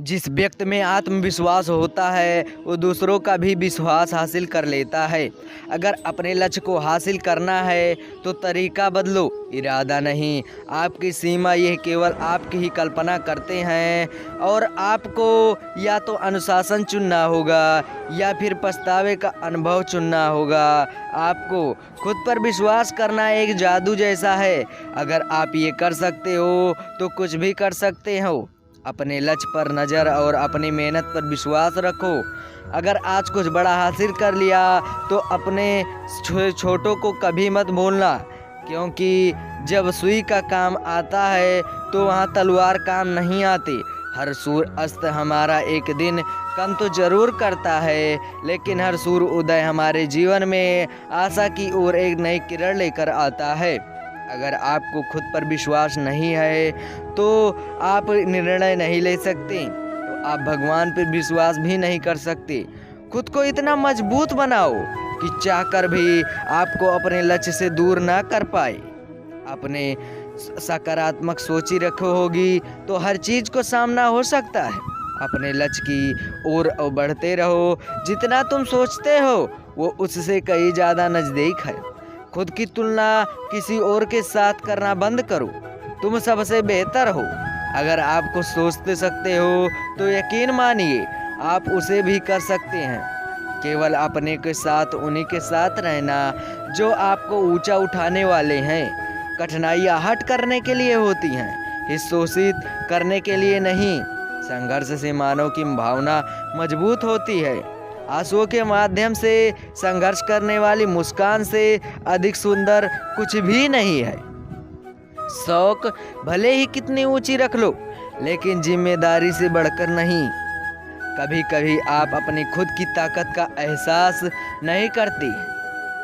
जिस व्यक्ति में आत्मविश्वास होता है वो दूसरों का भी विश्वास हासिल कर लेता है। अगर अपने लक्ष्य को हासिल करना है तो तरीका बदलो, इरादा नहीं। आपकी सीमा यह केवल आपकी ही कल्पना करते हैं और आपको या तो अनुशासन चुनना होगा या फिर पछतावे का अनुभव चुनना होगा। आपको खुद पर विश्वास करना एक जादू जैसा है। अगर आप ये कर सकते हो तो कुछ भी कर सकते हो। अपने लक्ष्य पर नज़र और अपनी मेहनत पर विश्वास रखो। अगर आज कुछ बड़ा हासिल कर लिया तो अपने छोटों को कभी मत भूलना, क्योंकि जब सुई का काम आता है तो वहाँ तलवार काम नहीं आती। हर सूर्य अस्त हमारा एक दिन कम तो जरूर करता है, लेकिन हर सूर्य उदय हमारे जीवन में आशा की ओर एक नई किरण लेकर आता है। अगर आपको खुद पर विश्वास नहीं है तो आप निर्णय नहीं ले सकते, तो आप भगवान पर विश्वास भी नहीं कर सकते। खुद को इतना मजबूत बनाओ कि चाहकर भी आपको अपने लक्ष्य से दूर ना कर पाए। अपने सकारात्मक सोची रखो होगी तो हर चीज़ को सामना हो सकता है। अपने लक्ष्य की ओर बढ़ते रहो। जितना तुम सोचते हो वो उससे कहीं ज़्यादा नज़दीक है। खुद की तुलना किसी और के साथ करना बंद करो। तुम सबसे बेहतर हो। अगर आप कुछ सोचते सकते हो तो यकीन मानिए आप उसे भी कर सकते हैं। केवल अपने के साथ उन्हीं के साथ रहना जो आपको ऊंचा उठाने वाले हैं। कठिनाइयाँ हट करने के लिए होती हैं, हित शोषित करने के लिए नहीं। संघर्ष से मानव की भावना मजबूत होती है। आंसुओं के माध्यम से संघर्ष करने वाली मुस्कान से अधिक सुंदर कुछ भी नहीं है। शौक भले ही कितनी ऊंची रख लो, लेकिन जिम्मेदारी से बढ़कर नहीं। कभी कभी आप अपनी खुद की ताकत का एहसास नहीं करती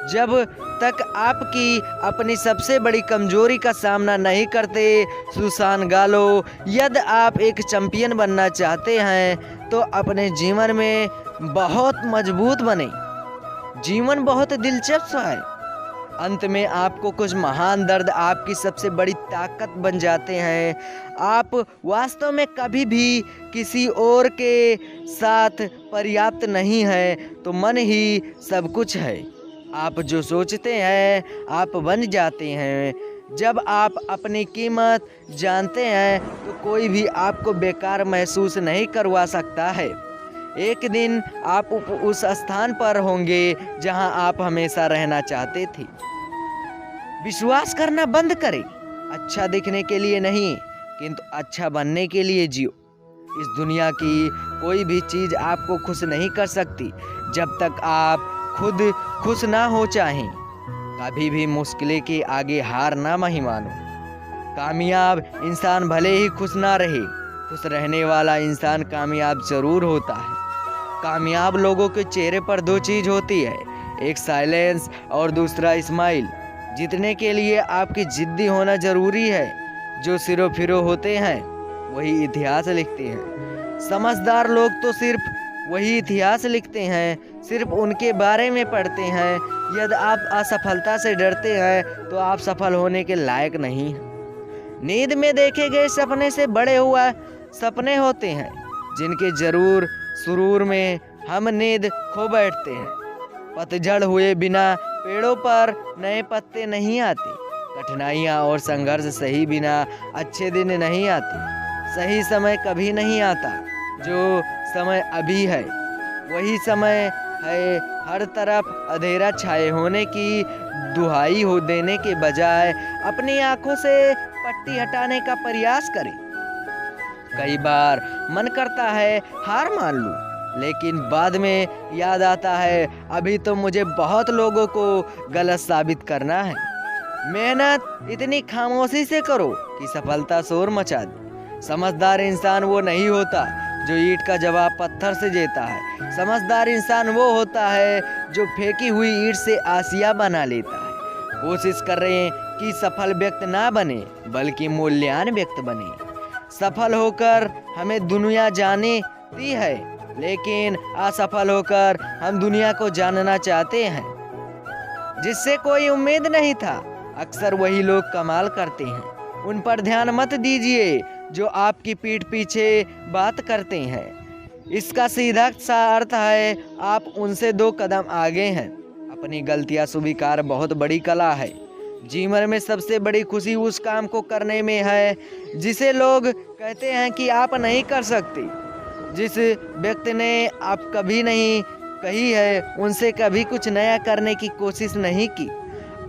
जब तक आपकी अपनी सबसे बड़ी कमजोरी का सामना नहीं करते। सुसान गालो, यदि आप एक चैंपियन बनना चाहते हैं तो अपने जीवन में बहुत मजबूत बने। जीवन बहुत दिलचस्प है। अंत में आपको कुछ महान दर्द आपकी सबसे बड़ी ताकत बन जाते हैं। आप वास्तव में कभी भी किसी और के साथ पर्याप्त नहीं है, तो मन ही सब कुछ है। आप जो सोचते हैं आप बन जाते हैं। जब आप अपनी कीमत जानते हैं तो कोई भी आपको बेकार महसूस नहीं करवा सकता है। एक दिन आप उस स्थान पर होंगे जहां आप हमेशा रहना चाहते थे। विश्वास करना बंद करें। अच्छा दिखने के लिए नहीं, किंतु अच्छा बनने के लिए जियो। इस दुनिया की कोई भी चीज़ आपको खुश नहीं कर सकती जब तक आप खुद खुश ना हो चाहें। कभी भी मुश्किलें के आगे हार ना मानो। कामयाब इंसान भले ही खुश ना रहे, खुश रहने वाला इंसान कामयाब जरूर होता है। कामयाब लोगों के चेहरे पर दो चीज़ होती है, एक साइलेंस और दूसरा स्माइल। जीतने के लिए आपकी जिद्दी होना जरूरी है। जो सिरो फिरो होते हैं वही इतिहास लिखते हैं। समझदार लोग तो सिर्फ वही इतिहास लिखते हैं, सिर्फ उनके बारे में पढ़ते हैं। यदि आप असफलता से डरते हैं तो आप सफल होने के लायक नहीं हैं। नींद में देखे गए सपने से बड़े हुआ सपने होते हैं, जिनके जरूर सुरूर में हम नींद खो बैठते हैं। पतझड़ हुए बिना पेड़ों पर नए पत्ते नहीं आते। कठिनाइयाँ और संघर्ष सही बिना अच्छे दिन नहीं आते। सही समय कभी नहीं आता। जो समय अभी है वही समय है। हर तरफ अंधेरा छाए होने की दुहाई हो देने के बजाय अपनी आंखों से पट्टी हटाने का प्रयास करें। कई बार मन करता है हार मान लूं, लेकिन बाद में याद आता है अभी तो मुझे बहुत लोगों को गलत साबित करना है। मेहनत इतनी खामोशी से करो कि सफलता शोर मचा दे। समझदार इंसान वो नहीं होता जो ईंट का जवाब पत्थर से देता है। समझदार इंसान वो होता है जो फेंकी हुई ईंट से आसिया बना लेता है। कोशिश कर रहे हैं कि सफल व्यक्ति ना बने, बल्कि मूल्यवान व्यक्ति बने। सफल होकर हमें दुनिया जानती है, लेकिन असफल होकर हम दुनिया को जानना चाहते हैं। जिससे कोई उम्मीद नहीं था, अक्सर वही लोग कमाल करते हैं। उन पर ध्यान मत दीजिए। जो आपकी पीठ पीछे बात करते हैं। इसका सीधा सा अर्थ है आप उनसे 2 कदम आगे हैं। अपनी गलतियां स्वीकार बहुत बड़ी कला है। जीवन में सबसे बड़ी खुशी उस काम को करने में है जिसे लोग कहते हैं कि आप नहीं कर सकते। जिस व्यक्ति ने आप कभी नहीं कही है उनसे कभी कुछ नया करने की कोशिश नहीं की।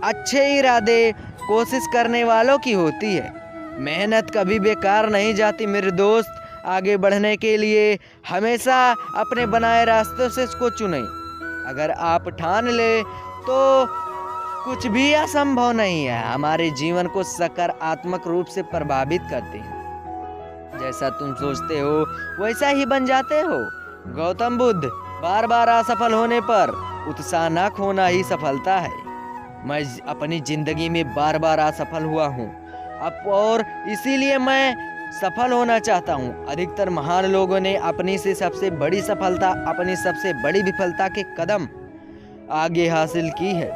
अच्छे इरादे कोशिश करने वालों की होती है। मेहनत कभी बेकार नहीं जाती मेरे दोस्त। आगे बढ़ने के लिए हमेशा अपने बनाए रास्तों से इसको चुनें। अगर आप ठान ले तो कुछ भी असंभव नहीं है। हमारे जीवन को सकारात्मक रूप से प्रभावित करते हैं। जैसा तुम सोचते हो वैसा ही बन जाते हो। गौतम बुद्ध बार बार असफल होने पर उत्साह न खोना ही सफलता है। मैं अपनी जिंदगी में बार बार असफल हुआ हूँ और इसीलिए मैं सफल होना चाहता हूँ। अधिकतर महान लोगों ने अपनी से सबसे बड़ी सफलता अपनी सबसे बड़ी विफलता के कदम आगे हासिल की है।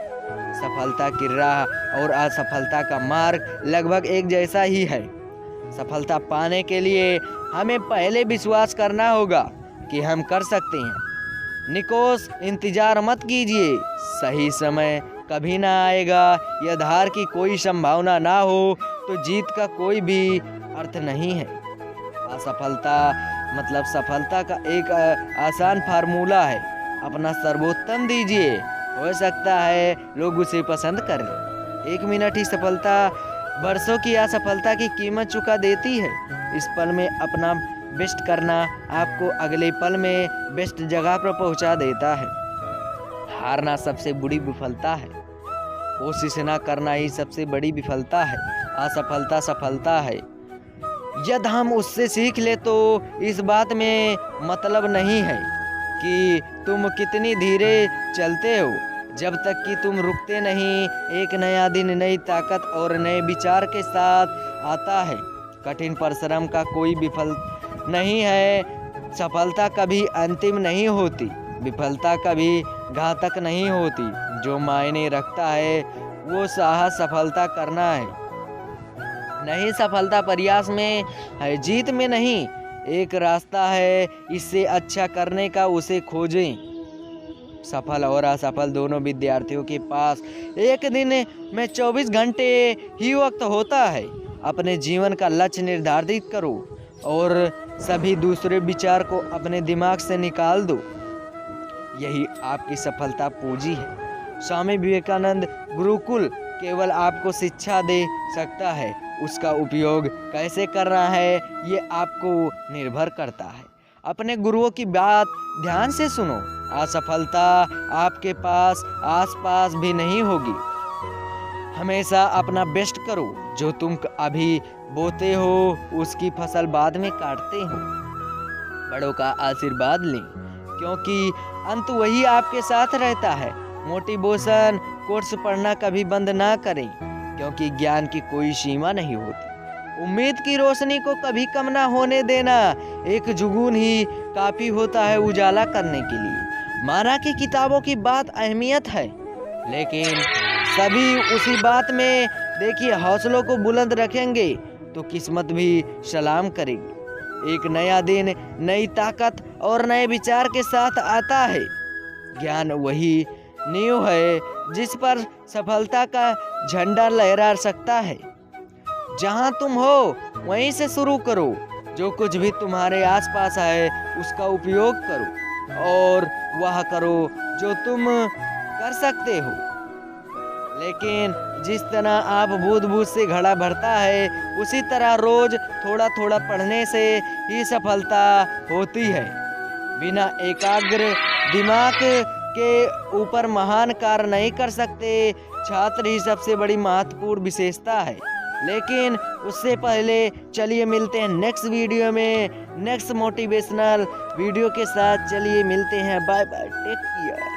सफलता की राह और असफलता का मार्ग लगभग एक जैसा ही है। सफलता पाने के लिए हमें पहले विश्वास करना होगा कि हम कर सकते हैं। निकोस, इंतजार मत कीजिए, सही समय कभी ना आएगा। यदि हार की कोई संभावना ना हो तो जीत का कोई भी अर्थ नहीं है। असफलता मतलब सफलता का एक आसान फार्मूला है। अपना सर्वोत्तम दीजिए, हो सकता है लोग उसे पसंद करें। 1 मिनट ही सफलता वर्षों की असफलता की कीमत चुका देती है। इस पल में अपना बेस्ट करना आपको अगले पल में बेस्ट जगह पर पहुंचा देता है। हारना सबसे बुरी विफलता है। कोशिश ना करना ही सबसे बड़ी विफलता है। असफलता सफलता है। यदि हम उससे सीख ले तो इस बात में मतलब नहीं है कि तुम कितनी धीरे चलते हो, जब तक कि तुम रुकते नहीं। एक नया दिन नई ताकत और नए विचार के साथ आता है। कठिन परिश्रम का कोई विफल नहीं है। सफलता कभी अंतिम नहीं होती, विफलता कभी घातक नहीं होती। जो मायने रखता है वो साहस सफलता करना है। नहीं, सफलता प्रयास में है, जीत में नहीं। एक रास्ता है इससे अच्छा करने का, उसे खोजें। सफल और असफल दोनों विद्यार्थियों के पास एक दिन में 24 घंटे ही वक्त होता है। अपने जीवन का लक्ष्य निर्धारित करो और सभी दूसरे विचार को अपने दिमाग से निकाल दो। यही आपकी सफलता पूंजी है। स्वामी विवेकानंद गुरुकुल केवल आपको शिक्षा दे सकता है, उसका उपयोग कैसे करना है ये आपको निर्भर करता है। अपने गुरुओं की बात ध्यान से सुनो। असफलता आपके पास आसपास भी नहीं होगी। हमेशा अपना बेस्ट करो। जो तुम अभी बोते हो उसकी फसल बाद में काटते हो। बड़ों का आशीर्वाद लें क्योंकि अंत वही आपके साथ रहता है। मोटिवेशन कोर्स पढ़ना कभी बंद ना करें क्योंकि ज्ञान की कोई सीमा नहीं होती। उम्मीद की रोशनी को कभी कम ना होने देना। एक जुगून ही काफी होता है उजाला करने के लिए। माना कि किताबों की बात अहमियत है, लेकिन सभी उसी बात में देखिए हौसलों को बुलंद रखेंगे तो किस्मत भी सलाम करेगी। एक नया दिन नई ताकत और नए विचार के साथ आता है। ज्ञान वही नींव है जिस पर सफलता का झंडा लहरा सकता है। जहां तुम हो वहीं से शुरू करो। जो कुछ भी तुम्हारे आसपास है उसका उपयोग करो और वह करो जो तुम कर सकते हो। लेकिन जिस तरह आप बूंद-बूंद से घड़ा भरता है उसी तरह रोज थोड़ा थोड़ा पढ़ने से ही सफलता होती है। बिना एकाग्र दिमाग के ऊपर महान कार्य नहीं कर सकते। छात्र ही सबसे बड़ी महत्वपूर्ण विशेषता है। लेकिन उससे पहले चलिए मिलते हैं नेक्स्ट वीडियो में नेक्स्ट मोटिवेशनल वीडियो के साथ। चलिए मिलते हैं, बाय बाय, टेक केयर।